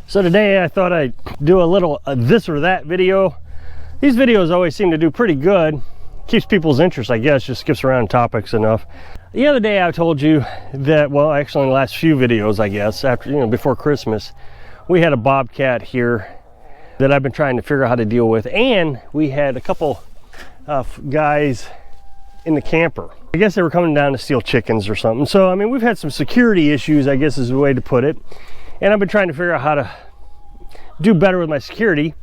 So today I thought I'd do a little this or that video. These videos always seem to do pretty good. Keeps people's interest, I guess, just skips around topics enough. The other day I told you that, well, actually in the last few videos, I guess, after, before Christmas, we had a bobcat here that I've been trying to figure out how to deal with, and we had a couple guys in the camper. I guess they were coming down to steal chickens or something. So, I mean, we've had some security issues, I guess is the way to put it. And I've been trying to figure out how to do better with my security.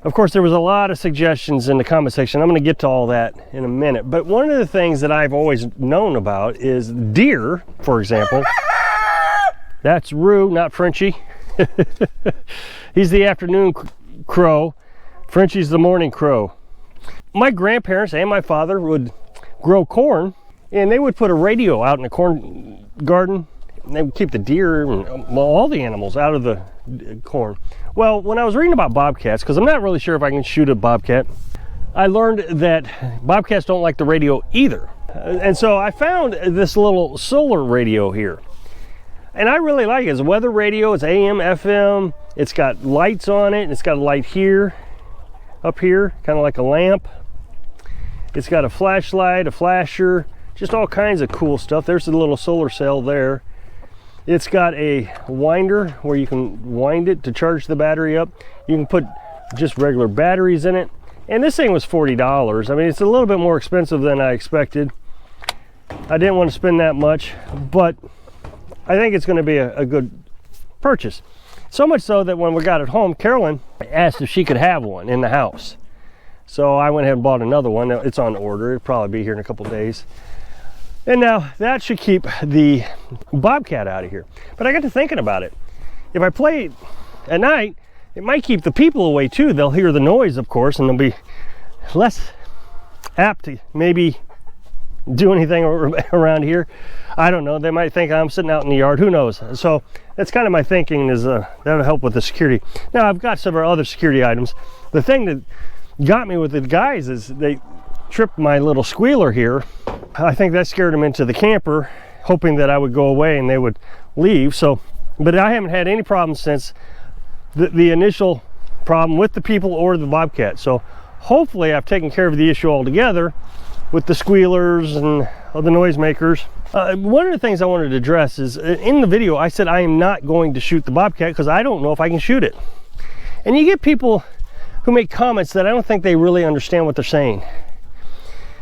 Of course, there was a lot of suggestions in the comment section. I'm going to get to all that in a minute. But one of the things that I've always known about is deer, for example. That's Roo, not Frenchie. He's the afternoon crow. Frenchie's the morning crow. My grandparents and my father would grow corn, and they would put a radio out in the corn garden. And they would keep the deer and all the animals out of the corn. Well, when I was reading about bobcats, because I'm not really sure if I can shoot a bobcat, I learned that bobcats don't like the radio either. And so I found this little solar radio here. And I really like it. It's a weather radio. It's AM, FM. It's got lights on it. It's got a light here, up here, kind of like a lamp. It's got a flashlight, a flasher, just all kinds of cool stuff. There's a little solar cell there. It's got a winder where you can wind it to charge the battery up. You can put just regular batteries in it. And this thing was $40. I mean, it's a little bit more expensive than I expected. I didn't want to spend that much, but I think it's going to be a good purchase. So much so that when we got it home, Carolyn asked if she could have one in the house. So I went ahead and bought another one. It's on order. It'll probably be here in a couple days. And now that should keep the bobcat out of here. But I got to thinking about it. If I play it at night, it might keep the people away too. They'll hear the noise, of course, and they'll be less apt to maybe do anything around here. I don't know. They might think I'm sitting out in the yard. Who knows? So that's kind of my thinking, is that'll help with the security. Now I've got several other security items. The thing that got me with the guys is they tripped my little squealer here. I think that scared them into the camper, hoping that I would go away and they would leave. So, but I haven't had any problems since the initial problem with the people or the bobcat. So hopefully I've taken care of the issue altogether with the squealers and the noisemakers. One of the things I wanted to address is, in the video I said I am not going to shoot the bobcat because I don't know if I can shoot it. And you get people who make comments that I don't think they really understand what they're saying.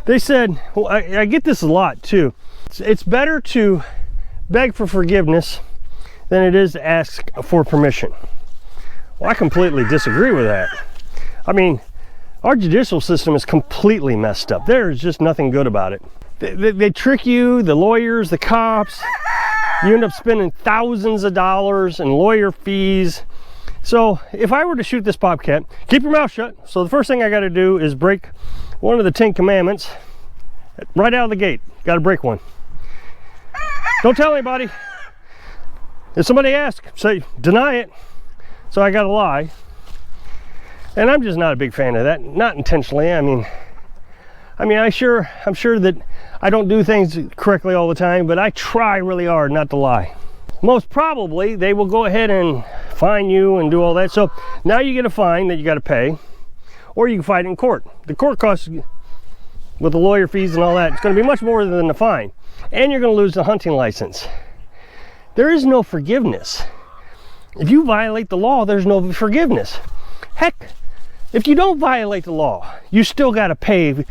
They said, well, I get this a lot too, it's better to beg for forgiveness than it is to ask for permission. Well, I completely disagree with that. I mean, our judicial system is completely messed up. There's just nothing good about it. They trick you, the lawyers, the cops. You end up spending thousands of dollars in lawyer fees. So if I were to shoot this bobcat, keep your mouth shut. So the first thing I got to do is break one of the 10 commandments right out of the gate. Got to break one. Don't tell anybody. If somebody asks, say deny it. So I got to lie. And I'm just not a big fan of that. Not intentionally. I mean, I'm sure that I don't do things correctly all the time, but I try really hard not to lie. Most probably they will go ahead and fine you and do all that. So now you get a fine that you got to pay, or you can fight in court. The court costs, with the lawyer fees and all that, it's going to be much more than the fine, and you're going to lose the hunting license. There is no forgiveness. If you violate the law, there's no forgiveness. Heck, if you don't violate the law, you still got to pay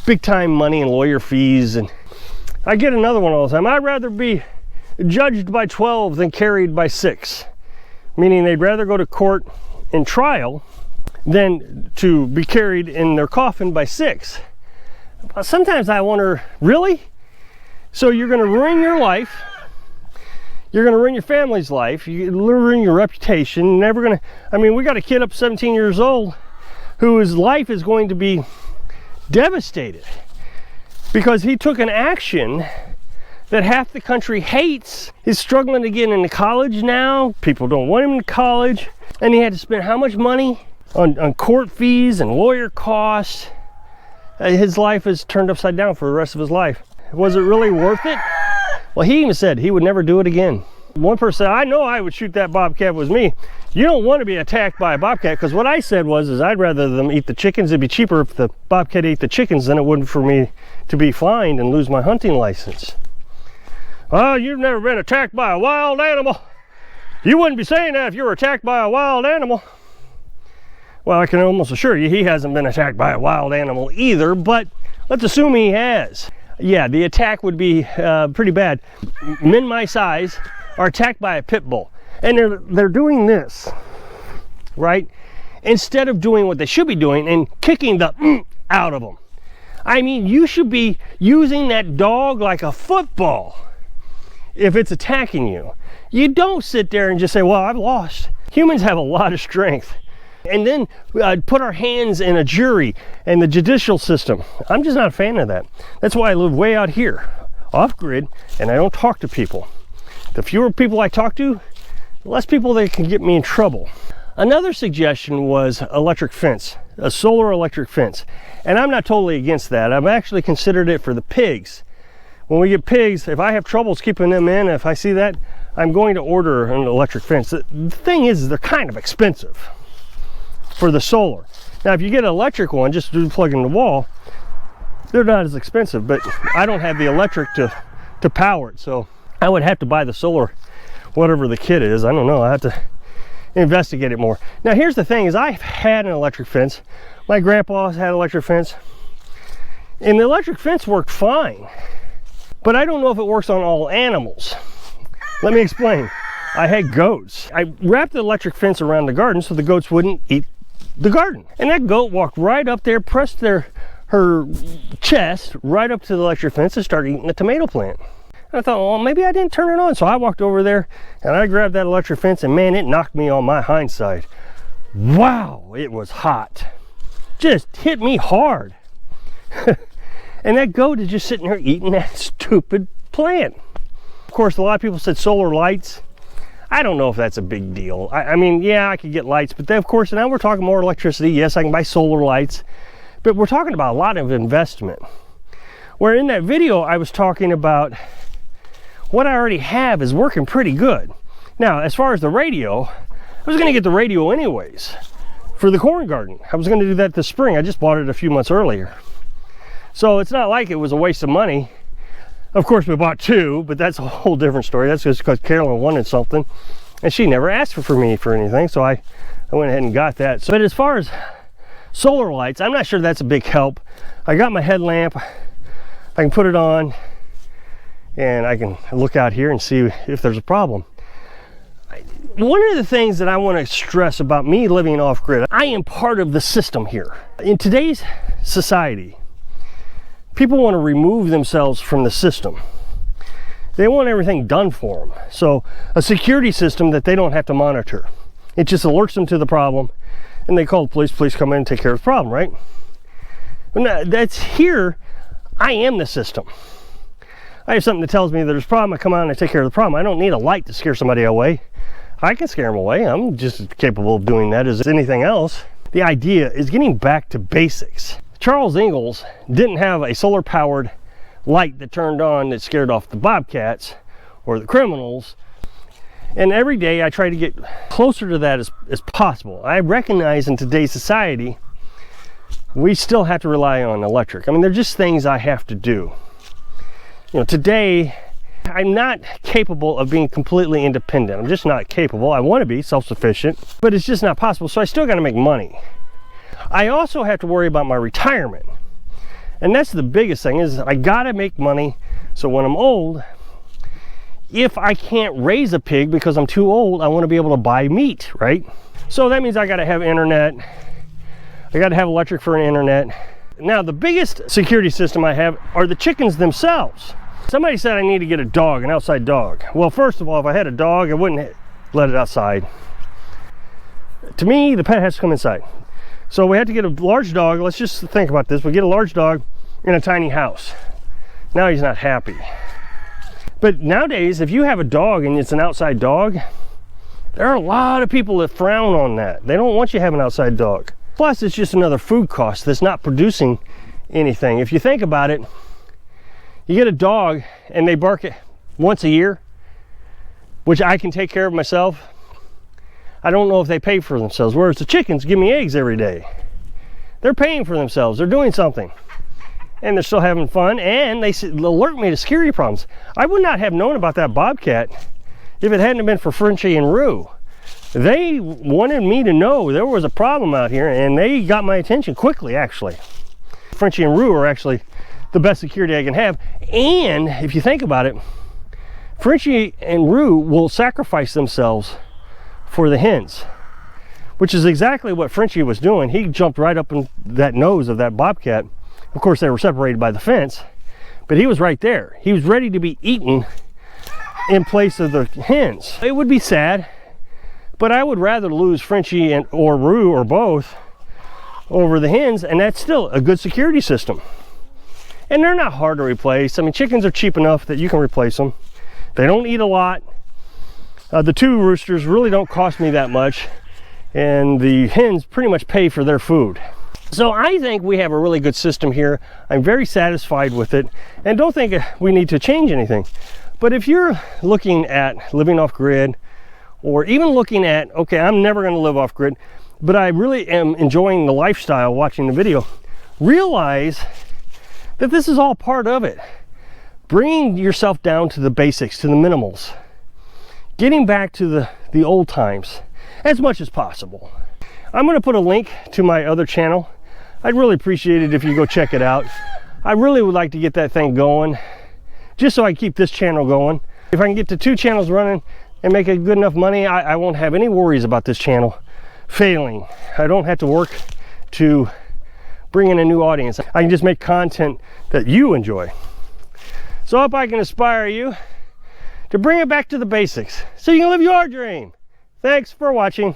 big time money and lawyer fees. And I get another one all the time. I'd rather be judged by 12 than carried by 6, meaning they'd rather go to court in trial than to be carried in their coffin by 6. Sometimes I wonder, really? So you're going to ruin your life, you're going to ruin your family's life, you ruin your reputation, never going to, I mean, we got a kid up 17 years old whose life is going to be devastated because he took an action that half the country hates. He's struggling to get into college now. People don't want him in college. And he had to spend how much money on court fees and lawyer costs? His life is turned upside down for the rest of his life. Was it really worth it? Well, he even said he would never do it again. One person said, I know I would shoot that bobcat if it was me. You don't want to be attacked by a bobcat, because what I said was, I'd rather them eat the chickens. It'd be cheaper if the bobcat ate the chickens than it would for me to be fined and lose my hunting license. Oh, you've never been attacked by a wild animal. You wouldn't be saying that if you were attacked by a wild animal. Well, I can almost assure you he hasn't been attacked by a wild animal either, but let's assume he has. Yeah, the attack would be pretty bad. Men my size are attacked by a pit bull, and they're doing this, right? Instead of doing what they should be doing and kicking the out of them. I mean, you should be using that dog like a football if it's attacking you. You don't sit there and just say, well, I've lost. Humans have a lot of strength. And then put our hands in a jury and the judicial system. I'm just not a fan of that. That's why I live way out here, off grid, and I don't talk to people. The fewer people I talk to, the less people that can get me in trouble. Another suggestion was electric fence, a solar electric fence. And I'm not totally against that. I've actually considered it for the pigs. When we get pigs, if I have troubles keeping them in, if I see that, I'm going to order an electric fence. The thing is, they're kind of expensive for the solar. Now, if you get an electric one, just plug in the wall, they're not as expensive, but I don't have the electric to power it, so I would have to buy the solar, whatever the kit is. I don't know, I have to investigate it more. Now, here's the thing is, I've had an electric fence. My grandpa's had an electric fence, and the electric fence worked fine, but I don't know if it works on all animals. Let me explain. I had goats. I wrapped the electric fence around the garden so the goats wouldn't eat the garden. And that goat walked right up there, pressed her chest right up to the electric fence and started eating the tomato plant. And I thought, well, maybe I didn't turn it on. So I walked over there and I grabbed that electric fence, and man, it knocked me on my hind side. Wow, it was hot. Just hit me hard. And that goat is just sitting there eating that stupid plant. Of course, a lot of people said solar lights. I don't know if that's a big deal. I mean, yeah, I could get lights, but then, of course, now we're talking more electricity. Yes, I can buy solar lights, but we're talking about a lot of investment. Where in that video, I was talking about what I already have is working pretty good. Now, as far as the radio, I was going to get the radio anyways for the corn garden. I was going to do that this spring. I just bought it a few months earlier. So it's not like it was a waste of money. Of course, we bought two, but that's a whole different story. That's just because Carolyn wanted something, and she never asked for me for anything, so I went ahead and got that. But as far as solar lights, I'm not sure that's a big help. I got my headlamp. I can put it on, and I can look out here and see if there's a problem. One of the things that I want to stress about me living off-grid, I am part of the system here. In today's society, people want to remove themselves from the system. They want everything done for them. So a security system that they don't have to monitor. It just alerts them to the problem, and they call the police. Police come in and take care of the problem, right? Now, that's here. I am the system. I have something that tells me there's a problem. I come out and I take care of the problem. I don't need a light to scare somebody away. I can scare them away. I'm just as capable of doing that as anything else. The idea is getting back to basics. Charles Ingalls didn't have a solar powered light that turned on that scared off the bobcats or the criminals. And every day I try to get closer to that as possible. I recognize in today's society, we still have to rely on electric. I mean, they're just things I have to do. You know, today I'm not capable of being completely independent. I'm just not capable. I want to be self-sufficient, but it's just not possible. So I still got to make money. I also have to worry about my retirement. And that's the biggest thing, is I gotta make money so when I'm old, if I can't raise a pig because I'm too old, I want to be able to buy meat, right? So that means I gotta have internet. I gotta have electric for an internet. Now, the biggest security system I have are the chickens themselves. Somebody said I need to get a dog, an outside dog. Well, first of all, if I had a dog, I wouldn't let it outside. To me, the pet has to come inside. So we had to get a large dog. Let's just think about this. We get a large dog in a tiny house. Now he's not happy. But nowadays, if you have a dog and it's an outside dog, there are a lot of people that frown on that. They don't want you to have an outside dog. Plus, it's just another food cost that's not producing anything. If you think about it, you get a dog and they bark it once a year. which I can take care of myself, I don't know if they pay for themselves. Whereas the chickens give me eggs every day. They're paying for themselves. They're doing something. And they're still having fun, and they alert me to security problems. I would not have known about that bobcat if it hadn't been for Frenchie and Rue. They wanted me to know there was a problem out here, and they got my attention quickly, actually. Frenchie and Rue are actually the best security I can have. And if you think about it, Frenchie and Rue will sacrifice themselves for the hens, which is exactly what Frenchie was doing. He jumped right up in that nose of that bobcat. Of course, they were separated by the fence, but he was right there. He was ready to be eaten in place of the hens. It would be sad, but I would rather lose Frenchie or Rue or both over the hens, and that's still a good security system. And they're not hard to replace. I mean, chickens are cheap enough that you can replace them. They don't eat a lot. The two roosters really don't cost me that much, and the hens pretty much pay for their food. So I think we have a really good system here. I'm very satisfied with it, and don't think we need to change anything. But if you're looking at living off grid, or even looking at, okay, I'm never going to live off grid, but I really am enjoying the lifestyle watching the video, realize that this is all part of it. Bringing yourself down to the basics, to the minimals. Getting back to the old times as much as possible. I'm going to put a link to my other channel. I'd really appreciate it if you go check it out. I really would like to get that thing going, just so I keep this channel going. If I can get to 2 channels running and make a good enough money, I won't have any worries about this channel failing. I don't have to work to bring in a new audience. I can just make content that you enjoy. So I hope I can inspire you to bring it back to the basics so you can live your dream. Thanks for watching.